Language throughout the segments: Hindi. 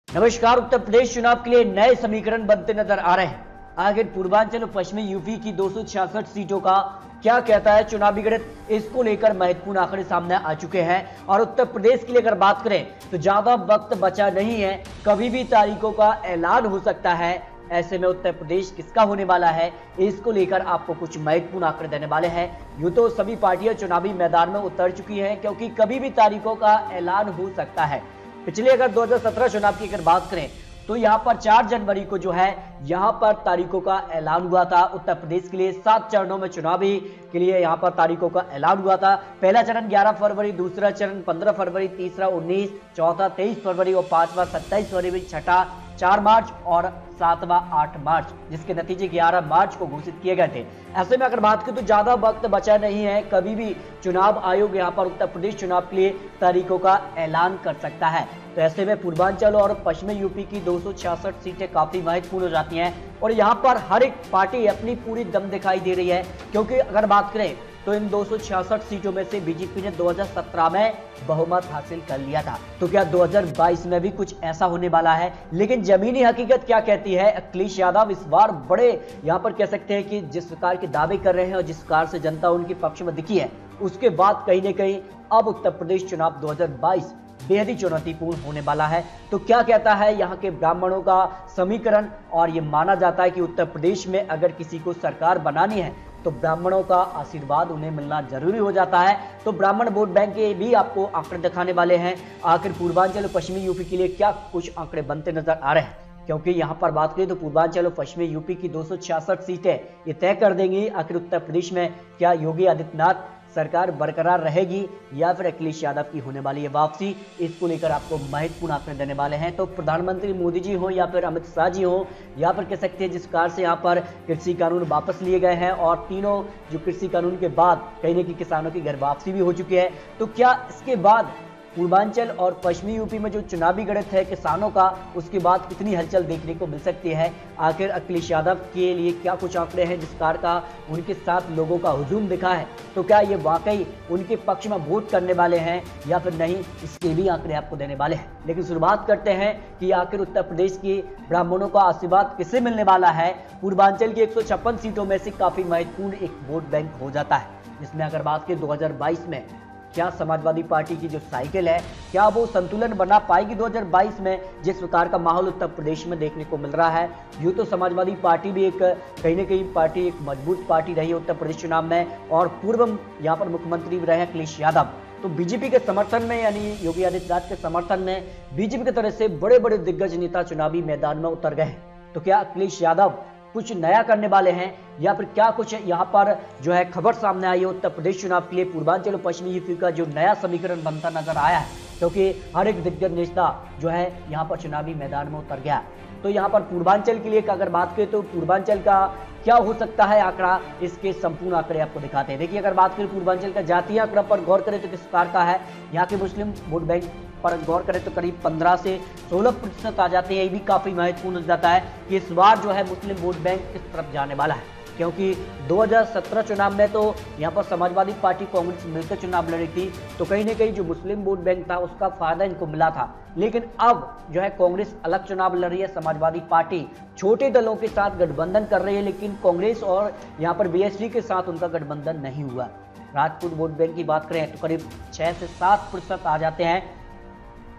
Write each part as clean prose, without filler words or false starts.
नमस्कार। उत्तर प्रदेश चुनाव के लिए नए समीकरण बनते नजर आ रहे हैं। आखिर पूर्वांचल और पश्चिमी यूपी की 266 सीटों का क्या कहता है चुनावी गणित, इसको लेकर महत्वपूर्ण आंकड़े सामने आ चुके हैं। और उत्तर प्रदेश के लिए अगर बात करें तो ज्यादा वक्त बचा नहीं है, कभी भी तारीखों का ऐलान हो सकता है। ऐसे में उत्तर प्रदेश किसका होने वाला है, इसको लेकर आपको कुछ महत्वपूर्ण आंकड़े देने वाले हैं। यूं तो सभी पार्टियां चुनावी मैदान में उतर चुकी हैं, क्योंकि कभी भी तारीखों का ऐलान हो सकता है। पिछले अगर 2017 चुनाव की अगर बात करें तो यहां पर 4 जनवरी को जो है यहां पर तारीखों का ऐलान हुआ था। उत्तर प्रदेश के लिए 7 चरणों में चुनावी के लिए यहां पर तारीखों का ऐलान हुआ था। पहला चरण 11 फरवरी, दूसरा चरण 15 फरवरी, तीसरा 19, चौथा 23 फरवरी और पांचवा 27 फरवरी, छठा 4 मार्च और 7वां 8 मार्च, जिसके नतीजे 11 मार्च को घोषित किए गए थे। ऐसे में अगर बात करें तो ज्यादा वक्त बचा नहीं है, कभी भी चुनाव आयोग यहां पर उत्तर प्रदेश चुनाव के लिए तारीखों का ऐलान कर सकता है। तो ऐसे में पूर्वांचल और पश्चिमी यूपी की 266 सीटें काफी महत्वपूर्ण हो जाती हैं और यहां पर हर एक पार्टी अपनी पूरी दम दिखाई दे रही है, क्योंकि अगर बात करें तो इन 266 सीटों में से बीजेपी ने 2017 में बहुमत हासिल कर लिया था। तो क्या 2022 में भी कुछ ऐसा होने वाला है? लेकिन जमीनी हकीकत क्या कहती है? अखिलेश यादव इस बार बड़े यहां पर कह सकते हैं कि जिस प्रकार के दावे कर रहे हैं और जिस प्रकार से जनता उनके पक्ष में दिखी है, उसके बाद कहीं ना कहीं अब उत्तर प्रदेश चुनाव 2022 बेहद ही चुनौतीपूर्ण होने वाला है। तो क्या कहता है यहाँ के ब्राह्मणों का समीकरण? और ये माना जाता है कि उत्तर प्रदेश में अगर किसी को सरकार बनानी है तो ब्राह्मणों का आशीर्वाद उन्हें मिलना जरूरी हो जाता है। तो ब्राह्मण वोट बैंक के भी आपको आंकड़े दिखाने वाले हैं। आखिर पूर्वांचल और पश्चिमी यूपी के लिए क्या कुछ आंकड़े बनते नजर आ रहे हैं, क्योंकि यहां पर बात करें तो पूर्वांचल और पश्चिमी यूपी की 266 सीटें ये तय कर देंगी आखिर उत्तर प्रदेश में क्या योगी आदित्यनाथ सरकार बरकरार रहेगी या फिर अखिलेश यादव की होने वाली है वापसी। इसको लेकर आपको महत्वपूर्ण आंकड़े देने वाले हैं। तो प्रधानमंत्री मोदी जी हो या फिर अमित शाह जी हो, या फिर कह सकते हैं जिस प्रकार से यहाँ पर कृषि कानून वापस लिए गए हैं और तीनों जो कृषि कानून के बाद कहीं ना कहीं किसानों की घर वापसी भी हो चुकी है, तो क्या इसके बाद पूर्वांचल और पश्चिमी यूपी में जो चुनावी गणित है किसानों का, उसके बाद कितनी हलचल देखने को मिल सकती है? आखिर अखिलेश यादव के लिए क्या कुछ आंकड़े हैं जिस कार का उनके साथ लोगों का हुजूम दिखा है? तो क्या ये वाकई उनके पक्ष में वोट करने वाले हैं या फिर नहीं, इसके भी आंकड़े आपको देने वाले हैं। लेकिन शुरुआत करते हैं कि आखिर उत्तर प्रदेश के ब्राह्मणों का आशीर्वाद किसे मिलने वाला है। पूर्वांचल की 156 सीटों में से काफी महत्वपूर्ण एक वोट बैंक हो जाता है, जिसमें अगर बात करें 2022 में क्या समाजवादी पार्टी की जो साइकिल है क्या वो संतुलन बना पाएगी 2022 में, जिस प्रकार का माहौल उत्तर प्रदेश में देखने को मिल रहा है। यूं तो समाजवादी पार्टी भी एक कहीं ना कहीं पार्टी एक मजबूत पार्टी रही है उत्तर प्रदेश चुनाव में, और पूर्व यहाँ पर मुख्यमंत्री भी रहे अखिलेश यादव। तो बीजेपी के समर्थन में यानी योगी आदित्यनाथ के समर्थन में बीजेपी की तरफ से बड़े बड़े दिग्गज नेता चुनावी मैदान में उतर गए हैं। तो क्या अखिलेश यादव कुछ नया करने वाले हैं या फिर क्या कुछ यहाँ पर जो है खबर सामने आई है उत्तर प्रदेश चुनाव के लिए पूर्वांचल और पश्चिमी यूपी का जो नया समीकरण बनता नजर आया है, क्योंकि हर एक दिग्गज नेता जो है यहाँ पर चुनावी मैदान में उतर गया। तो यहाँ पर पूर्वांचल के लिए अगर बात करें तो पूर्वांचल का क्या हो सकता है आंकड़ा, इसके संपूर्ण आंकड़े आपको दिखाते हैं। देखिए अगर बात करें पूर्वांचल का जातीय आंकड़ा पर गौर करें तो किस प्रकार का है, यहाँ के मुस्लिम वोट बैंक पर गौर करें तो करीब 15 से 16% आ जाते हैं। ये भी काफी महत्वपूर्ण हो जाता है कि इस बार जो है मुस्लिम वोट बैंक किस तरफ जाने वाला है, क्योंकि 2017 चुनाव में तो यहाँ पर समाजवादी पार्टी कांग्रेस मिलकर चुनाव लड़ी थी, तो कहीं ना कहीं जो मुस्लिम वोट बैंक था उसका फायदा इनको मिला था। लेकिन अब जो है कांग्रेस अलग चुनाव लड़ रही है, समाजवादी पार्टी छोटे दलों के साथ गठबंधन कर रही है, लेकिन कांग्रेस और यहाँ पर बीएसपी के साथ उनका गठबंधन नहीं हुआ। राजपूत वोट बैंक की बात करें तो करीब 6 से 7% आ जाते हैं,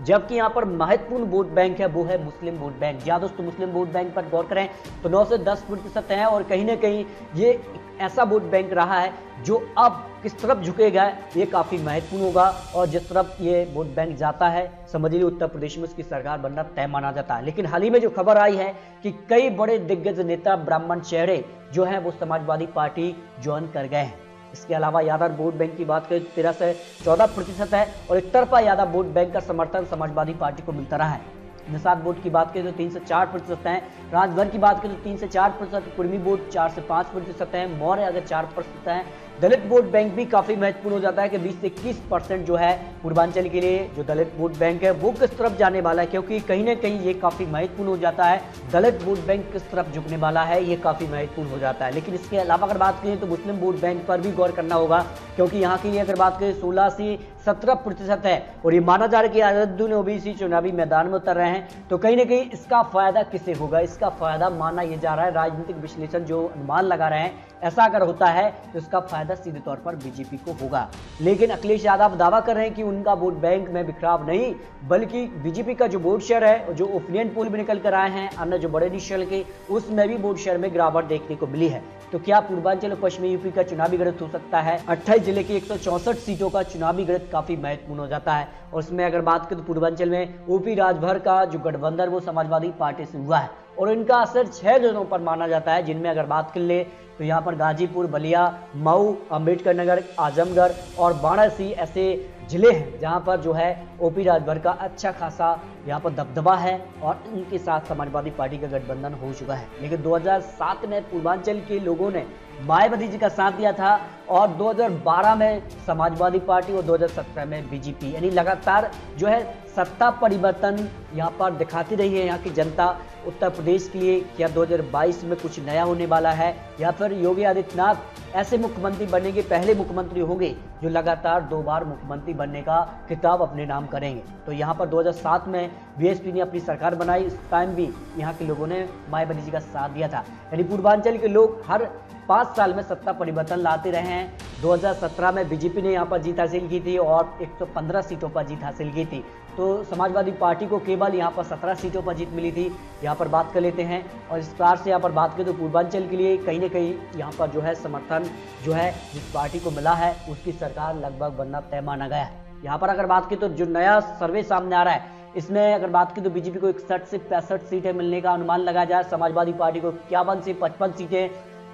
जबकि यहाँ पर महत्वपूर्ण वोट बैंक है वो है मुस्लिम वोट बैंक। या दोस्तों मुस्लिम वोट बैंक पर गौर करें तो 9 से 10% है, और कहीं ना कहीं ये ऐसा वोट बैंक रहा है जो अब किस तरफ झुकेगा ये काफी महत्वपूर्ण होगा। और जिस तरफ ये वोट बैंक जाता है समझ लीजिए उत्तर प्रदेश में उसकी सरकार बनना तय माना जाता है। लेकिन हाल ही में जो खबर आई है कि कई बड़े दिग्गज नेता ब्राह्मण चेहरे जो है वो समाजवादी पार्टी ज्वाइन कर गए हैं। इसके अलावा यादव वोट बैंक की बात करें तो 13 से 14% है, और एक तरफा यादव वोट बैंक का समर्थन समाजवादी पार्टी को मिलता रहा है। निषाद वोट की बात करें तो 3 से 4% है, राजभर की बात करें तो 3 से 4%, कुर्मी वोट 4 से 5% है, मौर्य अगर 4% है, दलित वोट बैंक भी काफी महत्वपूर्ण हो जाता है कि 20 से 21% जो है पूर्वांचल के लिए जो दलित वोट बैंक है वो किस तरफ जाने वाला है, क्योंकि कहीं ना कहीं ये काफी महत्वपूर्ण हो जाता है। दलित वोट बैंक किस तरफ झुकने वाला है ये काफी महत्वपूर्ण हो जाता है। लेकिन इसके अलावा अगर बात करें तो मुस्लिम वोट बैंक पर भी गौर करना होगा, क्योंकि यहाँ के लिए अगर बात करें 16 से 17% है और ये माना जा रहा है कि अज़हरुद्दीन ओवैसी चुनावी मैदान में उतर रहे हैं। तो कहीं ना कहीं इसका फायदा किसे होगा, इसका फायदा माना यह जा रहा है, राजनीतिक विश्लेषण जो अनुमान लगा रहे हैं ऐसा अगर होता है तो इसका फायदा सीधे तौर पर बीजेपी को होगा। लेकिन अखिलेश यादव दावा कर रहे हैं कि उनका वोट बैंक में बिखराव नहीं, बल्कि बीजेपी का जो वोट शेयर है, जो ओपिनियन पोल भी निकल कर आए हैं अन्य जो बड़े निश्चल के, उसमें भी वोट शेयर में गिरावट देखने को मिली है। तो क्या पूर्वांचल और पश्चिमी यूपी का चुनावी गणित हो सकता है? 28 जिले की 164 सीटों का चुनावी गणित काफी महत्वपूर्ण हो जाता है। और उसमें अगर बात करें तो पूर्वांचल में ओपी राजभर का जो गठबंधन वो समाजवादी पार्टी से हुआ है और इनका असर 6 जगहों पर माना जाता है, जिनमें अगर बात कर ले तो यहाँ पर गाजीपुर, बलिया, मऊ, अंबेडकर नगर, आजमगढ़ और वाराणसी ऐसे जिले हैं जहां पर जो है ओपी राजभर का अच्छा खासा यहाँ पर दबदबा है और इनके साथ समाजवादी पार्टी का गठबंधन हो चुका है। लेकिन 2007 में पूर्वांचल के लोगों ने मायावती जी का साथ दिया था और 2012 में समाजवादी पार्टी और 2017 में बीजेपी, यानी लगातार जो है सत्ता परिवर्तन यहाँ पर दिखाती रही है यहाँ की जनता। उत्तर प्रदेश के लिए क्या 2022 में कुछ नया होने वाला है या फिर योगी आदित्यनाथ ऐसे मुख्यमंत्री बनेंगे, पहले मुख्यमंत्री होंगे जो लगातार 2 बार मुख्यमंत्री बनने का खिताब अपने नाम करेंगे? तो यहाँ पर 2007 में बीएसपी ने अपनी सरकार बनाई, इस टाइम भी यहाँ के लोगों ने मायावती जी का साथ दिया था। यानी पूर्वांचल के लोग हर 5 साल में सत्ता परिवर्तन लाते रहे हैं। 2017 में बीजेपी ने यहाँ पर जीत हासिल की थी और 115 सीटों पर जीत हासिल की थी। तो समाजवादी पार्टी को केवल यहाँ पर 17 सीटों पर जीत मिली थी। यहाँ पर बात कर लेते हैं और इस प्रकार से यहाँ पर बात करें तो पूर्वांचल के लिए कहीं ना कहीं यहाँ पर जो है समर्थन जो है जिस पार्टी को मिला है उसकी सरकार लगभग बनना तय माना गया है। यहाँ पर अगर बात करें तो जो नया सर्वे सामने आ रहा है इसमें अगर बात की तो बीजेपी को 61 से 65 सीटें मिलने का अनुमान लगाया जाए, समाजवादी पार्टी को 51 से 55 सीटें,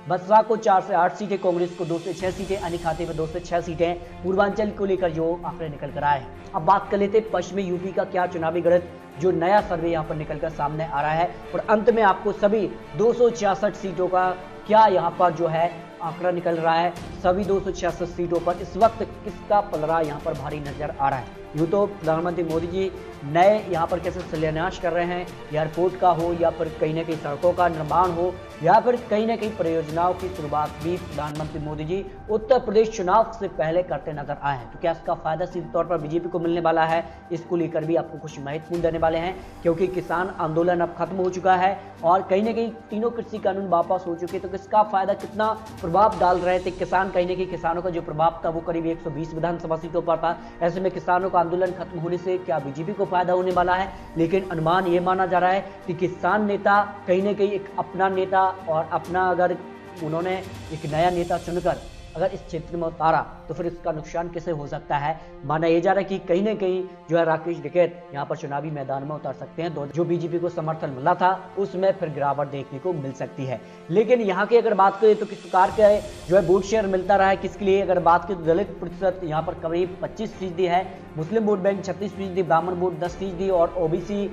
बसपा को 4 से 8 सीटें, कांग्रेस को 2 से 6 सीटें, अन्य खाते में 2 से 6 सीटें। पूर्वांचल को लेकर जो आंकड़े निकल कर आए हैं। अब बात कर लेते हैं पश्चिमी यूपी का क्या चुनावी गणित, जो नया सर्वे यहाँ पर निकलकर सामने आ रहा है और अंत में आपको सभी 266 सीटों का क्या यहाँ पर जो है आंकड़ा निकल रहा है। सभी 266 सीटों पर इस वक्त किसका पलड़ा यहाँ पर भारी नजर आ रहा है? यूँ तो प्रधानमंत्री मोदी जी नए यहाँ पर कैसे शिलान्यास कर रहे हैं, एयरपोर्ट का हो या फिर कहीं ना कहीं सड़कों का निर्माण हो या फिर कहीं ना कहीं परियोजनाओं की शुरुआत भी प्रधानमंत्री मोदी जी उत्तर प्रदेश चुनाव से पहले करते नजर आए हैं। तो क्या इसका फायदा सीधे तौर पर बीजेपी को मिलने वाला है? इसको लेकर भी आपको कुछ महत्वपूर्ण देने वाले हैं, क्योंकि किसान आंदोलन अब खत्म हो चुका है और कहीं ना कहीं तीनों कृषि कानून वापस हो चुके। तो किसका फायदा कितना प्रभाव डाल रहे थे किसान? कहीं ना कहीं किसानों का जो प्रभाव था वो करीब 120 विधानसभा सीटों पर था। ऐसे में किसानों का आंदोलन खत्म होने से क्या बीजेपी को फायदा होने वाला है? लेकिन अनुमान ये माना जा रहा है कि किसान नेता कहीं ना कहीं एक अपना नेता और अपना अगर उन्होंने एक नया नेता चुनकर अगर इस क्षेत्र में उतारा तो फिर इसका नुकसान कैसे हो सकता है? माना यह जा रहा है कि कहीं ना कहीं जो है राकेश टिकैत यहाँ पर चुनावी मैदान में उतर सकते हैं। जो बीजेपी को समर्थन मिला था उसमें फिर गिरावट देखने को मिल सकती है। लेकिन यहाँ की अगर बात करें तो किस प्रकार का जो है वोट शेयर मिलता रहा है किसके लिए? अगर बात करें तो दलित प्रतिशत यहाँ पर करीब 25% है, मुस्लिम वोट बैंक 36%, ब्राह्मण वोट 10% और ओबीसी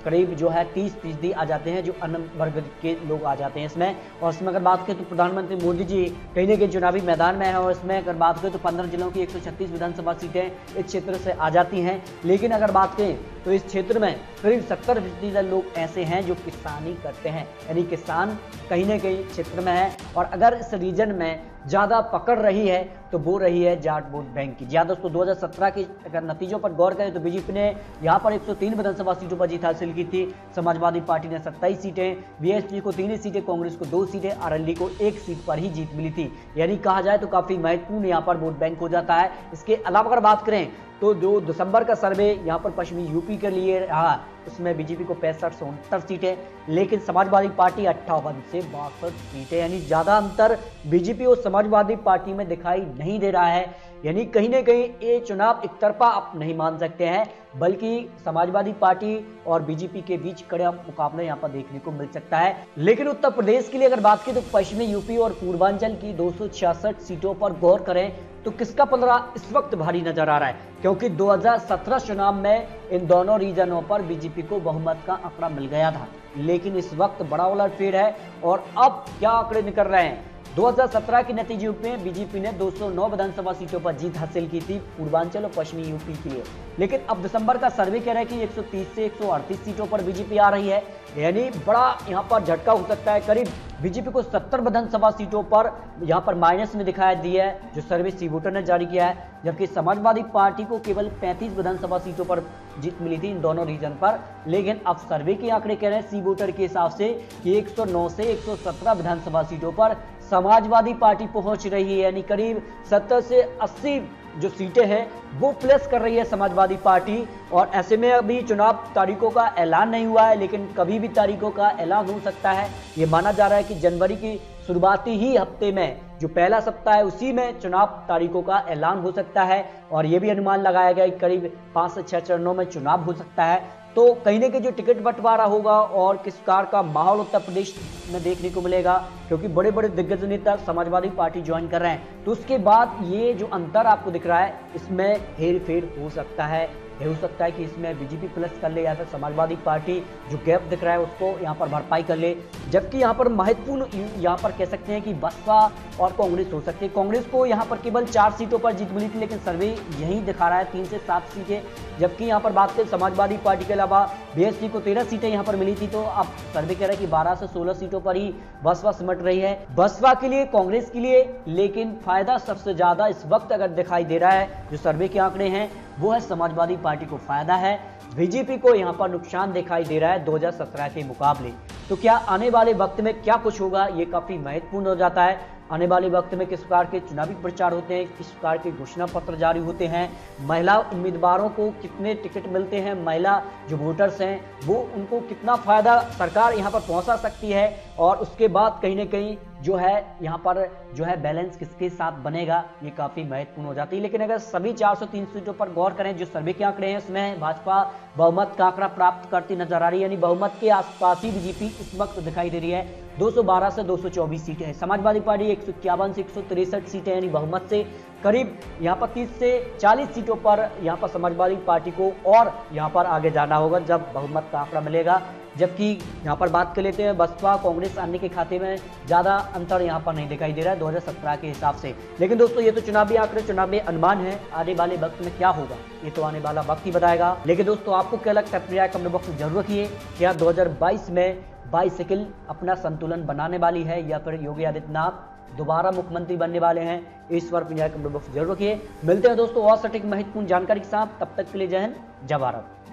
करीब जो है 30% आ जाते हैं, जो अन्य वर्ग के लोग आ जाते हैं इसमें। और इसमें अगर बात करें तो प्रधानमंत्री मोदी जी कहीं ना कहीं चुनावी मैदान में है और इसमें अगर बात करें तो 15 जिलों की 136 विधानसभा सीटें इस क्षेत्र से आ जाती हैं। लेकिन अगर बात करें तो इस क्षेत्र में करीब 70% लोग ऐसे हैं जो किसानी करते हैं, यानी किसान कहीं ना कहीं क्षेत्र में है। और अगर इस रीजन में ज़्यादा पकड़ रही है तो वो रही है जाट वोट बैंक की। ज़्यादा दोस्तों 2017 के अगर नतीजों पर गौर करें तो बीजेपी ने यहाँ पर 103 विधानसभा सीटों पर जीत हासिल की थी, समाजवादी पार्टी ने 27 सीटें, बीएसपी को 3 सीटें, कांग्रेस को 2 सीटें, आरएलडी को 1 सीट पर ही जीत मिली थी। यानी कहा जाए तो काफ़ी महत्वपूर्ण यहाँ पर वोट बैंक हो जाता है। इसके अलावा अगर बात करें तो जो दिसंबर का सर्वे यहाँ पर पश्चिमी यूपी के लिए रहा उसमें बीजेपी को 65 से 69 सीटें, लेकिन समाजवादी पार्टी 58 से 62 सीटें, यानी ज्यादा अंतर बीजेपी और समाजवादी पार्टी में दिखाई नहीं दे रहा है। यानी कहीं ना कहीं ये चुनाव एक तरफा आप नहीं मान सकते हैं, बल्कि समाजवादी पार्टी और बीजेपी के बीच कड़ा मुकाबला यहाँ पर देखने को मिल सकता है। लेकिन उत्तर प्रदेश के लिए अगर बात की तो पश्चिमी यूपी और पूर्वांचल की 266 सीटों पर गौर करें तो किसका पलड़ा इस वक्त भारी नजर आ रहा है? क्योंकि 2017 चुनाव में इन दोनों रीजनों पर बीजेपी को बहुमत का आंकड़ा मिल गया था, लेकिन इस वक्त बड़ा उलटफेर है और अब क्या आंकड़े निकल रहे हैं? 2017 के नतीजे में बीजेपी ने 209 विधानसभा सीटों पर जीत हासिल की थी पूर्वांचल और पश्चिमी यूपी के लिए। लेकिन अब दिसंबर का सर्वे कह रहा है कि 130 से 138 सीटों पर बीजेपी आ रही है, यानी बड़ा यहां पर झटका हो सकता है। करीब बीजेपी को 70 विधानसभा सीटों पर यहां पर माइनस में दिखाया दिया है, जो सर्वे सी वोटर ने जारी किया है। जबकि समाजवादी पार्टी को केवल 35 विधानसभा सीटों पर जीत मिली थी इन दोनों रीजन पर। लेकिन अब सर्वे के आंकड़े कह रहे हैं सी वोटर के हिसाब से कि 109 से 117 विधानसभा सीटों पर समाजवादी पार्टी पहुंच रही है, यानी करीब 70 से 80 जो सीटें हैं वो प्लस कर रही है समाजवादी पार्टी। और ऐसे में अभी चुनाव तारीखों का ऐलान नहीं हुआ है, लेकिन कभी भी तारीखों का ऐलान हो सकता है। ये माना जा रहा है कि जनवरी की शुरुआती ही हफ्ते में जो पहला सप्ताह है उसी में चुनाव तारीखों का ऐलान हो सकता है। और ये भी अनुमान लगाया गया कि करीब 5 से 6 चरणों में चुनाव हो सकता है। तो कहीं ना कहीं जो टिकट बंटवारा होगा और किस प्रकार का माहौल उत्तर प्रदेश में देखने को मिलेगा, क्योंकि बड़े बड़े दिग्गज नेता समाजवादी पार्टी ज्वाइन कर रहे हैं, तो उसके बाद ये जो अंतर आपको दिख रहा है इसमें हेर फेर हो सकता है। हो सकता है कि इसमें बीजेपी प्लस कर ले या फिर समाजवादी पार्टी जो गैप दिख रहा है उसको यहाँ पर भरपाई कर ले। जबकि यहाँ पर महत्वपूर्ण यहाँ पर कह सकते हैं कि बसपा और कांग्रेस हो सकती है। कांग्रेस को यहाँ पर केवल 4 सीटों पर जीत मिली थी, लेकिन सर्वे यही दिखा रहा है 3 से 7 सीटें। जबकि यहाँ पर बात करें समाजवादी पार्टी के अलावा बीएसपी को 13 सीटें यहाँ पर मिली थी, तो अब सर्वे कह रहा है कि 12 से 16 सीटों पर ही बसपा सिमट रही है। बसपा के लिए, कांग्रेस के लिए, लेकिन फायदा सबसे ज्यादा इस वक्त अगर दिखाई दे रहा है जो सर्वे के आंकड़े हैं वो है समाजवादी पार्टी को फायदा है। बीजेपी को यहां पर नुकसान दिखाई दे रहा है 2017 के मुकाबले। तो क्या आने वाले वक्त में क्या कुछ होगा, ये काफी महत्वपूर्ण हो जाता है। आने वाले वक्त में किस प्रकार के चुनावी प्रचार होते हैं, किस प्रकार के घोषणा पत्र जारी होते हैं, महिला उम्मीदवारों को कितने टिकट मिलते हैं, महिला जो वोटर्स हैं वो उनको कितना फायदा सरकार यहां पर पहुंचा सकती है, और उसके बाद कहीं ना कहीं जो है यहाँ पर जो है बैलेंस किसके साथ बनेगा, ये काफी महत्वपूर्ण हो जाती है। लेकिन अगर सभी 403 सीटों पर गौर करें, जो सर्वे के आंकड़े हैं उसमें भाजपा बहुमत का आंकड़ा प्राप्त करती नजर आ रही है, यानी बहुमत के आसपास ही बीजेपी इस वक्त दिखाई दे रही है। 212 से 224 सीटें हैं। समाजवादी पार्टी 151 से 163 सीटें, यानी बहुमत से करीब यहाँ पर 30 से 40 सीटों पर यहाँ पर समाजवादी पार्टी को और यहाँ पर आगे जाना होगा जब बहुमत का आंकड़ा मिलेगा। जबकि यहाँ पर बात कर लेते हैं बसपा कांग्रेस अन्य के खाते में ज्यादा अंतर यहाँ पर नहीं दिखाई दे रहा है 2017 के हिसाब से। लेकिन दोस्तों ये तो चुनावी आंकड़े, चुनावी अनुमान है, आने वाले वक्त में क्या होगा ये तो आने वाला वक्त ही बताएगा। लेकिन दोस्तों आपको क्या लगता है, अपनी कमेंट बॉक्स में जरूर रखिए। क्या 2022 में बाईसाइकिल अपना संतुलन बनाने वाली है या फिर योगी आदित्यनाथ दोबारा मुख्यमंत्री बनने वाले हैं? इस पर कमेंट बॉक्स जरूर रखिए। मिलते हैं दोस्तों और सटीक महत्वपूर्ण जानकारी के साथ, तब तक के लिए जय हिंद, जय भारत।